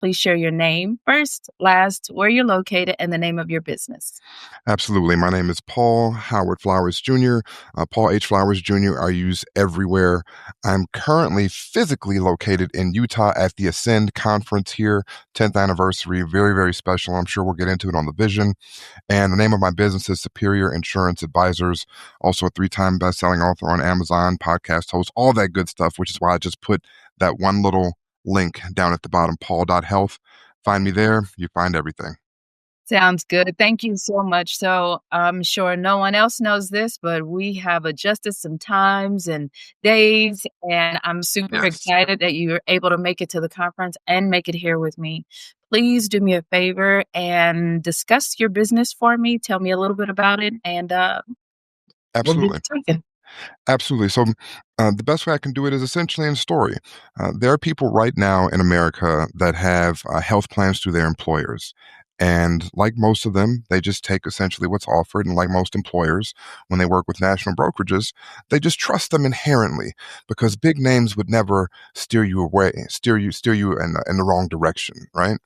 please share your name first, last, where you're located, and the name of your business. Absolutely. My name is Paul Howard Flowers Jr., Paul H. Flowers Jr. I use everywhere. I'm currently physically located in Utah at the Ascend conference here, 10th anniversary. Very, very special. I'm sure we'll get into it on the vision. And the name of my business is Superior Insurance Advisors, also a 3-time best-selling author on Amazon, podcast host, all that good stuff, which is why I just put that one little link down at the bottom, paul.health. Find me there. You find everything. Sounds good. Thank you so much. So I'm sure no one else knows this, but we have adjusted some times and days, and I'm super Yes. excited that you're able to make it to the conference and make it here with me. Please do me a favor and discuss your business for me. Tell me a little bit about it, and we'll get Absolutely. to talking. Absolutely. So, the best way I can do it is essentially in story. There are people right now in America that have health plans through their employers. And like most of them, they just take essentially what's offered. And like most employers, when they work with national brokerages, they just trust them inherently because big names would never steer you away, steer you in the wrong direction, right?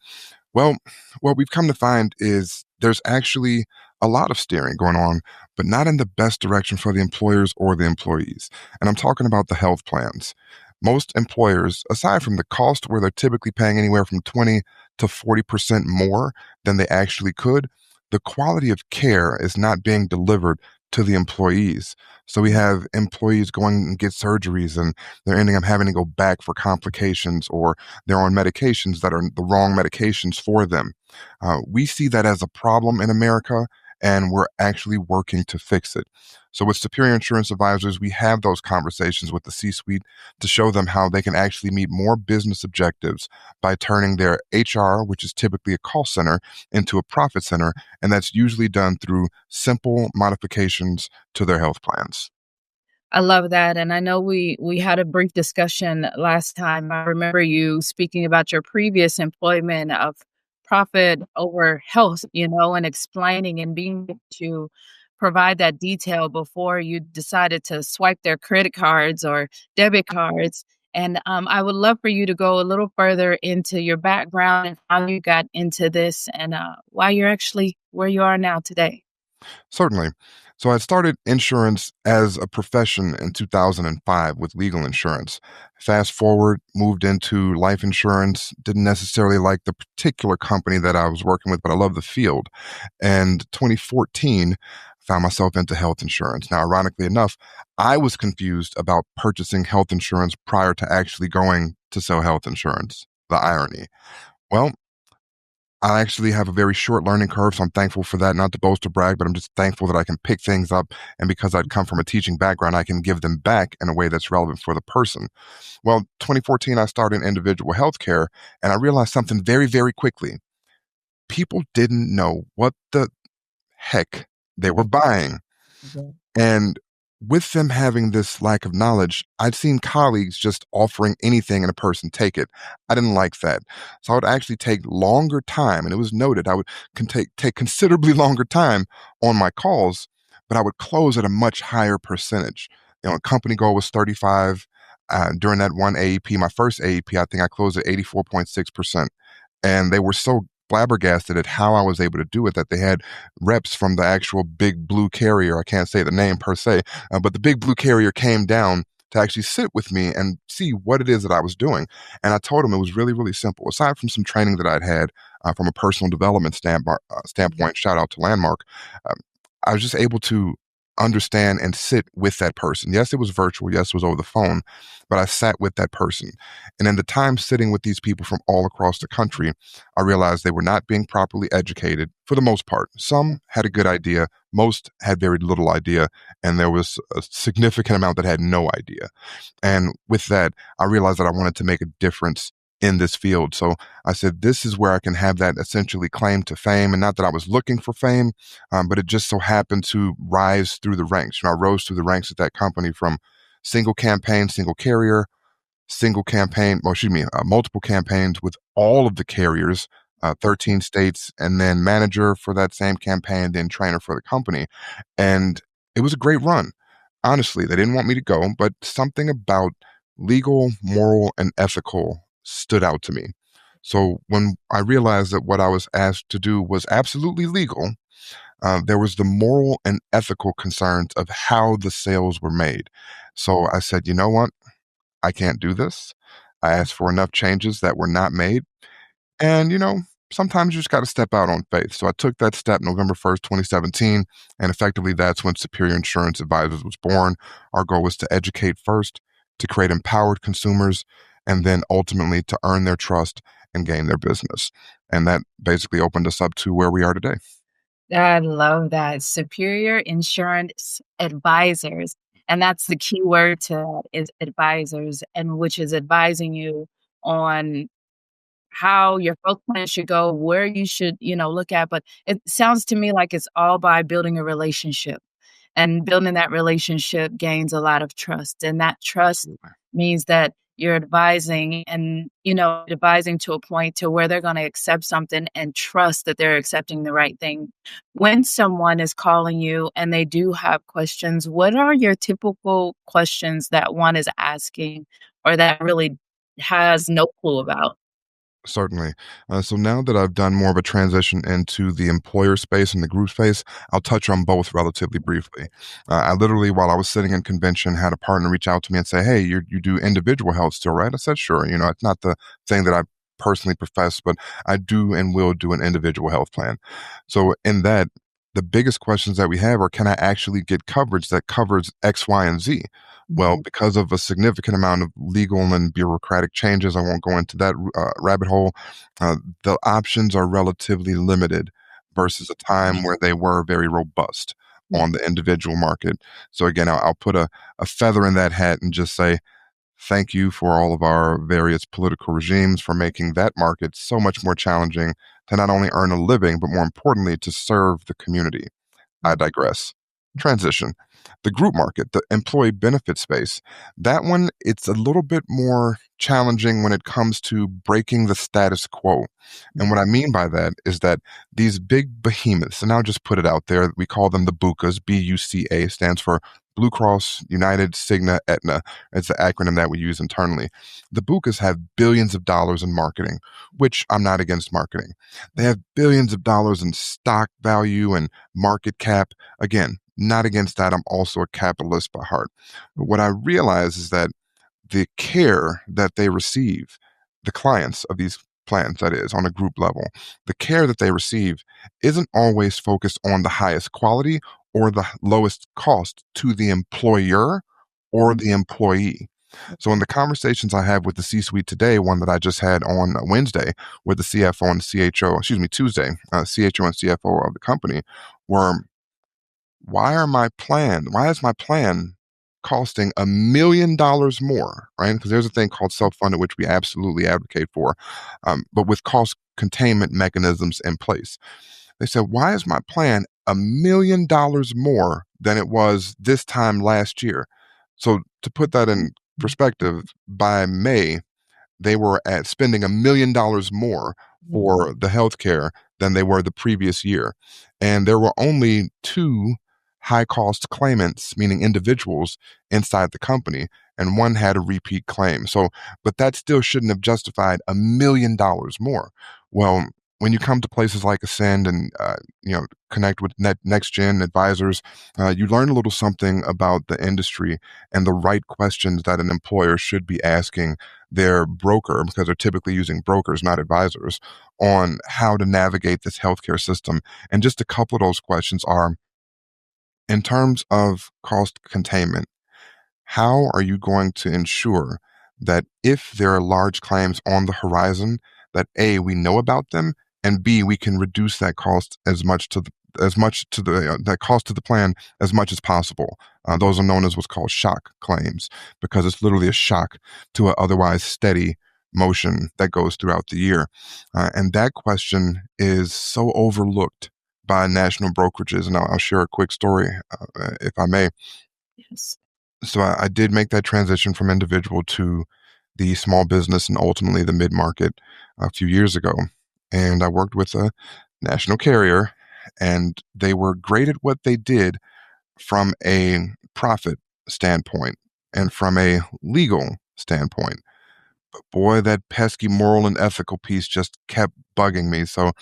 Well, what we've come to find is there's actually a lot of steering going on, but not in the best direction for the employers or the employees. And I'm talking about the health plans. Most employers, aside from the cost where they're typically paying anywhere from 20 to 40% more than they actually could, the quality of care is not being delivered to the employees. So we have employees going and get surgeries and they're ending up having to go back for complications, or they're on medications that are the wrong medications for them. We see that as a problem in America, and we're actually working to fix it. So, with Superior Insurance Advisors, we have those conversations with the C suite to show them how they can actually meet more business objectives by turning their HR, which is typically a call center, into a profit center. And that's usually done through simple modifications to their health plans. I love that, and I know we had a brief discussion last time. I remember you speaking about your previous employment of profit over health, and explaining and being able to provide that detail before you decided to swipe their credit cards or debit cards. And I would love for you to go a little further into your background and how you got into this and why you're actually where you are now today. Certainly. So I started insurance as a profession in 2005 with legal insurance. Fast forward, moved into life insurance, didn't necessarily like the particular company that I was working with, but I love the field. And 2014, found myself into health insurance. Now, ironically enough, I was confused about purchasing health insurance prior to actually going to sell health insurance. The irony. Well, I actually have a very short learning curve, so I'm thankful for that. Not to boast or brag, but I'm just thankful that I can pick things up. And because I'd come from a teaching background, I can give them back in a way that's relevant for the person. Well, 2014, I started in individual healthcare, and I realized something very, very quickly. People didn't know what the heck they were buying. Mhm. And with them having this lack of knowledge, I'd seen colleagues just offering anything and a person take it. I didn't like that. So I would actually take longer time, and it was noted I would take considerably longer time on my calls, but I would close at a much higher percentage. A company goal was 35. During that one AEP, my first AEP, I think I closed at 84.6%. And they were so flabbergasted at how I was able to do it that they had reps from the actual big blue carrier. I can't say the name per se, but the big blue carrier came down to actually sit with me and see what it is that I was doing. And I told them it was really, really simple. Aside from some training that I'd had from a personal development standpoint, shout out to Landmark, um, I was just able to understand and sit with that person. Yes, it was virtual. Yes, it was over the phone, but I sat with that person. And in the time sitting with these people from all across the country, I realized they were not being properly educated for the most part. Some had a good idea, most had very little idea, and there was a significant amount that had no idea. And with that, I realized that I wanted to make a difference in this field. So I said, this is where I can have that essentially claim to fame. And not that I was looking for fame, but it just so happened to rise through the ranks. I rose through the ranks at that company from single campaign, single carrier, single campaign, well, excuse me, multiple campaigns with all of the carriers, 13 states, and then manager for that same campaign, then trainer for the company. And it was a great run. Honestly, they didn't want me to go, but something about legal, moral, and ethical stood out to me. So when I realized that what I was asked to do was absolutely legal, there was the moral and ethical concerns of how the sales were made. So I said, you know what? I can't do this. I asked for enough changes that were not made. And, sometimes you just got to step out on faith. So I took that step November 1st, 2017. And effectively, that's when Superior Insurance Advisors was born. Our goal was to educate first, to create empowered consumers, and then ultimately to earn their trust and gain their business. And that basically opened us up to where we are today. I love that. Superior Insurance Advisors. And that's the key word to that is advisors, and which is advising you on how your health plan should go, where you should, look at. But it sounds to me like it's all by building a relationship. And building that relationship gains a lot of trust. And that trust Absolutely. means that you're advising and, advising to a point to where they're going to accept something and trust that they're accepting the right thing. When someone is calling you and they do have questions, what are your typical questions that one is asking or that really has no clue about? Certainly. So now that I've done more of a transition into the employer space and the group space, I'll touch on both relatively briefly. I literally, while I was sitting in convention, had a partner reach out to me and say, "Hey, you do individual health still, right?" I said, "Sure." It's not the thing that I personally profess, but I do and will do an individual health plan. So in that, the biggest questions that we have are, can I actually get coverage that covers X, Y, and Z? Well, Mhm. because of a significant amount of legal and bureaucratic changes, I won't go into that rabbit hole. The options are relatively limited versus a time where they were very robust Yeah. on the individual market. So again, I'll put a feather in that hat and just say thank you for all of our various political regimes for making that market so much more challenging to not only earn a living, but more importantly, to serve the community. I digress. Transition. The group market, the employee benefit space, that one, it's a little bit more challenging when it comes to breaking the status quo. And what I mean by that is that these big behemoths, and I'll just put it out there, we call them the BUCAs, BUCA, stands for Blue Cross, United, Cigna, Aetna. It's the acronym that we use internally. The BUCAs have billions of dollars in marketing, which I'm not against marketing. They have billions of dollars in stock value and market cap. Again, not against that. I'm also a capitalist by heart. But what I realize is that the care that they receive, the clients of these plans, that is, on a group level, the care that they receive isn't always focused on the highest quality or the lowest cost to the employer or the employee. So, in the conversations I have with the C suite today, one that I just had on Wednesday with the CFO and CHO, excuse me, Tuesday, CHO and CFO of the company, were why is my plan costing $1 million more, right? Because there's a thing called self-funded, which we absolutely advocate for, but with cost containment mechanisms in place. They said, why is my plan $1 million more than it was this time last year? So to put that in perspective, by May, they were at spending $1 million more for the healthcare than they were the previous year. And there were only two high cost claimants, meaning individuals inside the company, and one had a repeat claim. So, but that still shouldn't have justified $1 million more. Well, when you come to places like Ascend and connect with Next Gen advisors, you learn a little something about the industry and the right questions that an employer should be asking their broker, because they're typically using brokers, not advisors, on how to navigate this healthcare system. And just a couple of those questions are, in terms of cost containment, how are you going to ensure that if there are large claims on the horizon, that A, we know about them, and B, we can reduce that cost that cost to the plan as much as possible. Those are known as what's called shock claims, because it's literally a shock to an otherwise steady motion that goes throughout the year. And that question is so overlooked by national brokerages. And I'll share a quick story, if I may. Yes. So I did make that transition from individual to the small business and ultimately the mid market a few years ago. And I worked with a national carrier, and they were great at what they did from a profit standpoint and from a legal standpoint. Boy, that pesky moral and ethical piece just kept bugging me. So,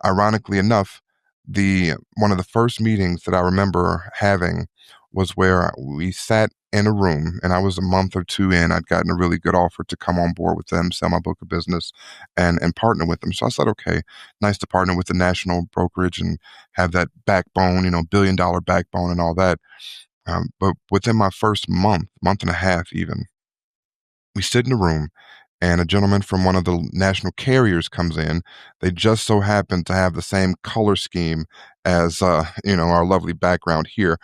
ironically enough, the one of the first meetings that I remember having was where we sat in a room, and I was a month or two in. I'd gotten a really good offer to come on board with them, sell my book of business, and partner with them. So I said, okay, nice to partner with the national brokerage and have that backbone, $1 billion backbone and all that. But within my first month and a half, even, we sit in a room and a gentleman from one of the national carriers comes in. They just so happen to have the same color scheme as, our lovely background here.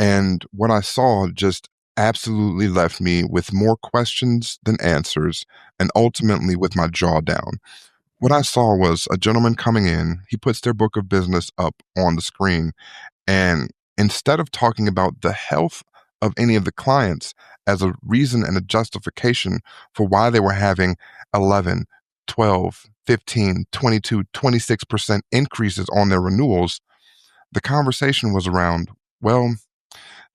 And what I saw just absolutely left me with more questions than answers, and ultimately with my jaw down. What I saw was a gentleman coming in. He puts their book of business up on the screen, and instead of talking about the health of any of the clients as a reason and a justification for why they were having 11, 12, 15, 22, 26% increases on their renewals, the conversation was around, well,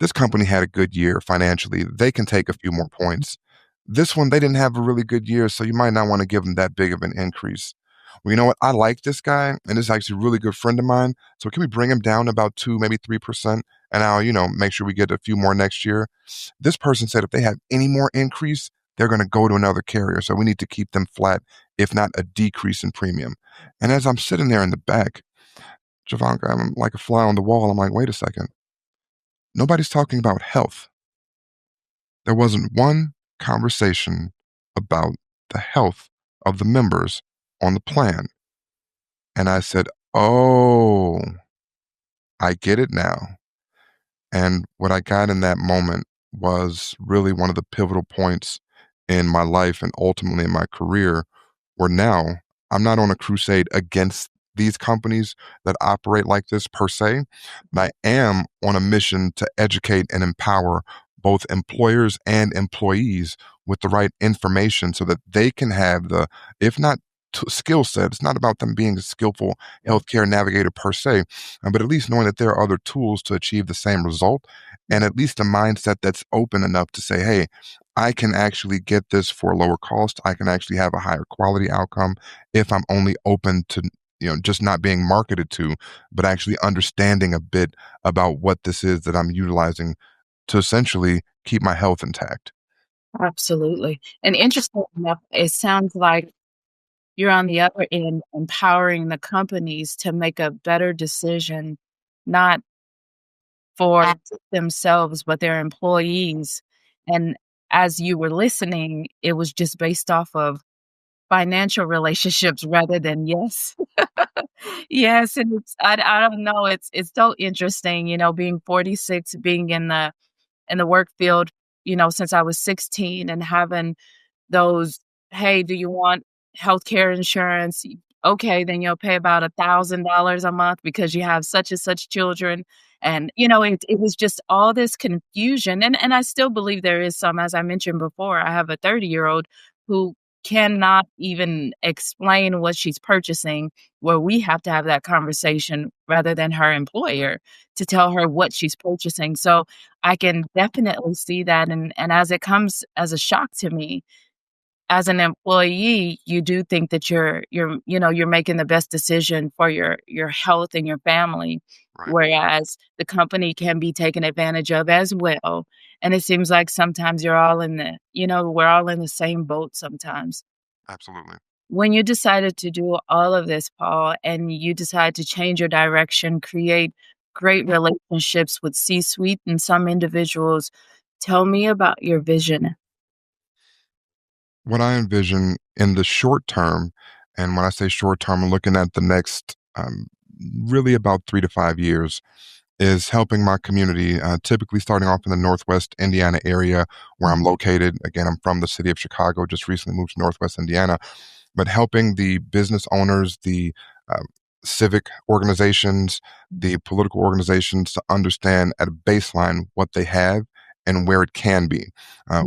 this company had a good year financially. They can take a few more points. This one, they didn't have a really good year, so you might not want to give them that big of an increase. Well, you know what? I like this guy, and this is actually a really good friend of mine. So can we bring him down about 2, maybe 3%? And I'll, make sure we get a few more next year. This person said if they have any more increase, they're going to go to another carrier. So we need to keep them flat, if not a decrease in premium. And as I'm sitting there in the back, Javanka, I'm like a fly on the wall. I'm like, wait a second. Nobody's talking about health. There wasn't one conversation about the health of the members on the plan. And I said, oh, I get it now. And what I got in that moment was really one of the pivotal points in my life and ultimately in my career, where now I'm not on a crusade against these companies that operate like this per se, but I am on a mission to educate and empower both employers and employees with the right information so that they can have the, if not skill set, it's not about them being a skillful healthcare navigator per se, but at least knowing that there are other tools to achieve the same result, and at least a mindset that's open enough to say, hey, I can actually get this for a lower cost. I can actually have a higher quality outcome if I'm only open to, just not being marketed to, but actually understanding a bit about what this is that I'm utilizing to essentially keep my health intact. Absolutely. And interesting enough, it sounds like you're on the other end empowering the companies to make a better decision, not for themselves, but their employees. And as you were listening, it was just based off of financial relationships rather than yes. Yes, and I don't know, it's so interesting, being 46, being in the work field, since I was 16 and having those, "Hey, do you want healthcare insurance?" Okay, then you'll pay about $1,000 a month because you have such and such children, and, it was just all this confusion, and I still believe there is some, as I mentioned before, I have a 30-year-old who cannot even explain what she's purchasing, where we have to have that conversation rather than her employer to tell her what she's purchasing, so I can definitely see that, and as it comes as a shock to me, as an employee, you do think that you're making the best decision for your health and your family, Right. whereas the company can be taken advantage of as well, and it seems like sometimes we're all in the same boat sometimes. Absolutely. When you decided to do all of this, Paul, and you decided to change your direction, create great relationships with C-suite and some individuals, tell me about your vision. What I envision in the short term, and when I say short term, I'm looking at the next really about 3 to 5 years, is helping my community, typically starting off in the Northwest Indiana area where I'm located. Again, I'm from the city of Chicago, just recently moved to Northwest Indiana, but helping the business owners, the uh, civic organizations, the political organizations to understand at a baseline what they have and where it can be,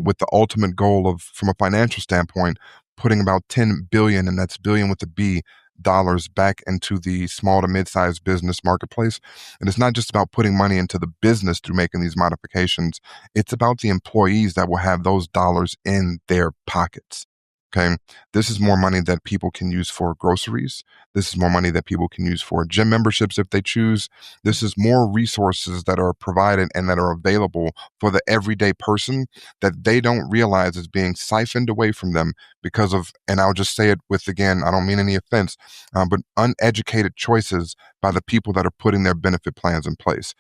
with the ultimate goal of, from a financial standpoint, putting about 10 billion, and that's billion with a B, dollars back into the small to mid-sized business marketplace. And it's not just about putting money into the business through making these modifications. It's about the employees that will have those dollars in their pockets. Okay. This is more money that people can use for groceries. This is more money that people can use for gym memberships if they choose. This is more resources that are provided and that are available for the everyday person that they don't realize is being siphoned away from them because of, and I'll just say it with, again, I don't mean any offense, but uneducated choices by the people that are putting their benefit plans in place.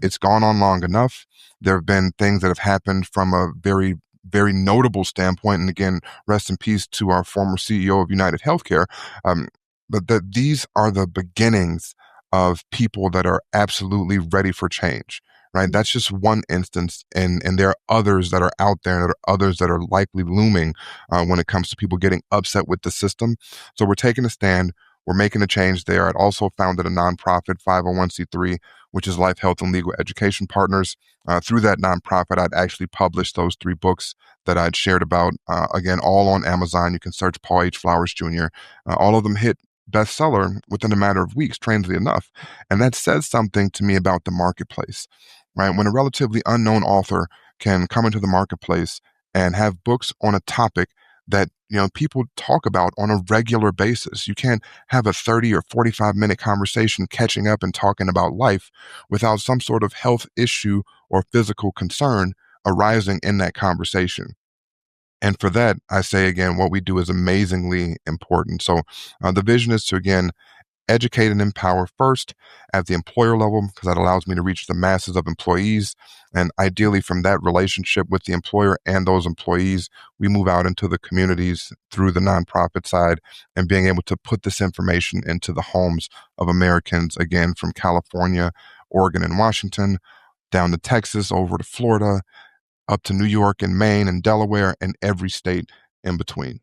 It's gone on long enough. There have been things that have happened from a very, very notable standpoint. And again, rest in peace to our former CEO of United Healthcare. Um, but these are the beginnings of people that are absolutely ready for change, right? That's just one instance. And there are others that are out there, and there are others that are likely looming when it comes to people getting upset with the system. So we're taking a stand. We're making a change there. I'd also founded a nonprofit 501c3, which is Life, Health, and Legal Education Partners. Through that nonprofit, I'd actually published those 3 books that I'd shared about, again, all on Amazon. You can search Paul H. Flowers Jr. All of them hit bestseller within a matter of weeks, strangely enough. And that says something to me about the marketplace, right? When a relatively unknown author can come into the marketplace and have books on a topic that people talk about on a regular basis. You can't have a 30 or 45-minute conversation catching up and talking about life without some sort of health issue or physical concern arising in that conversation. And for that, I say again, what we do is amazingly important. So the vision is to, again, educate and empower first at the employer level, because that allows me to reach the masses of employees. And ideally, from that relationship with the employer and those employees, we move out into the communities through the nonprofit side and being able to put this information into the homes of Americans, again, from California, Oregon, and Washington, down to Texas, over to Florida, up to New York and Maine and Delaware, and every state in between.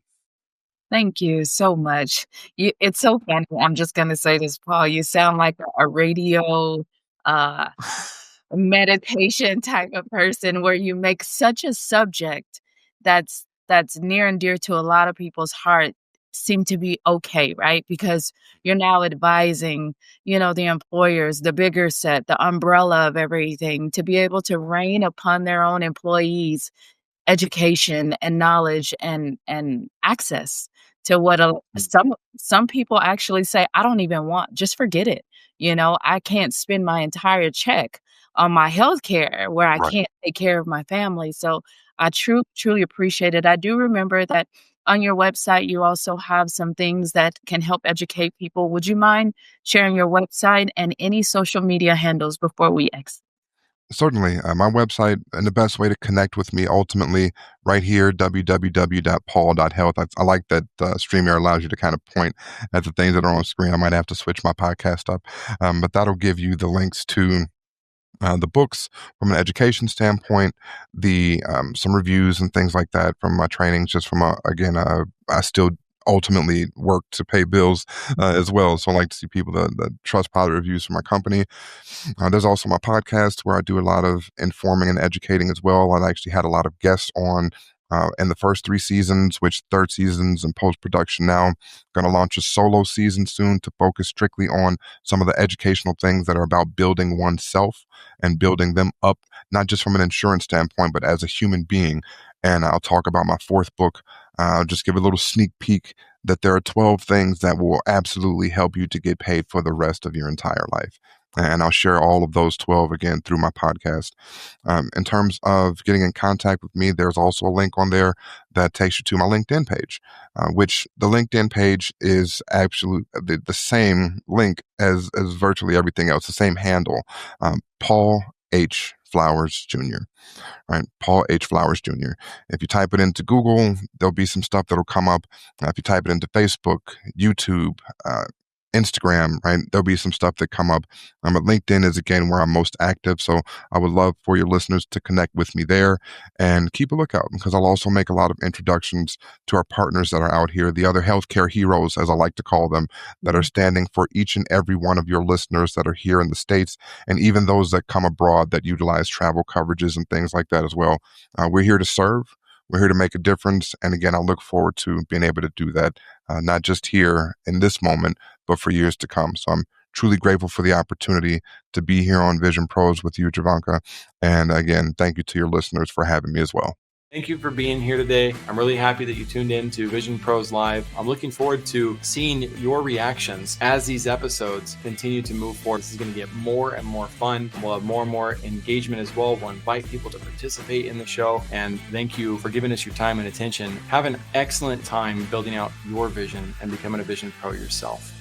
Thank you so much. It's so funny. I'm just gonna say this, Paul. You sound like a radio, uh, meditation type of person where you make such a subject that's near and dear to a lot of people's heart seem to be okay, right? Because you're now advising, the employers, the bigger set, the umbrella of everything, to be able to rain upon their own employees education and knowledge and access to what some people actually say, "I don't even want, just forget it." I can't spend my entire check on my healthcare where I Right. can't take care of my family. So I truly appreciate it. I do remember that on your website, you also have some things that can help educate people. Would you mind sharing your website and any social media handles before we exit? Certainly. My website and the best way to connect with me ultimately right here, www.paul.health. I like that StreamYard allows you to kind of point at the things that are on screen. I might have to switch my podcast up, but that'll give you the links to the books from an education standpoint, the some reviews and things like that from my trainings. Just from I still ultimately work to pay bills as well. So I like to see people that trust positive reviews from my company. There's also my podcast where I do a lot of informing and educating as well. I've actually had a lot of guests on in the first 3 seasons, which third season's in post-production now. Going to launch a solo season soon to focus strictly on some of the educational things that are about building oneself and building them up, not just from an insurance standpoint, but as a human being. And I'll talk about my 4th book. I'll just give a little sneak peek that there are 12 things that will absolutely help you to get paid for the rest of your entire life. And I'll share all of those 12 again through my podcast. In terms of getting in contact with me, there's also a link on there that takes you to my LinkedIn page, which the LinkedIn page is absolute the same link as virtually everything else, the same handle, Paul H. Flowers Jr., right? Paul H. Flowers Jr. If you type it into Google, there'll be some stuff that'll come up. If you type it into Facebook, YouTube, Instagram, right, there'll be some stuff that come up. But LinkedIn is again where I'm most active. So I would love for your listeners to connect with me there and keep a lookout, because I'll also make a lot of introductions to our partners that are out here, the other healthcare heroes, as I like to call them, that are standing for each and every one of your listeners that are here in the States, and even those that come abroad that utilize travel coverages and things like that as well. We're here to serve. We're here to make a difference. And again, I look forward to being able to do that, not just here in this moment, but for years to come. So I'm truly grateful for the opportunity to be here on Vision Pros with you, Javanka. And again, thank you to your listeners for having me as well. Thank you for being here today. I'm really happy that you tuned in to Vision Pros Live. I'm looking forward to seeing your reactions as these episodes continue to move forward. This is going to get more and more fun. We'll have more and more engagement as well. We'll invite people to participate in the show. And thank you for giving us your time and attention. Have an excellent time building out your vision and becoming a Vision Pro yourself.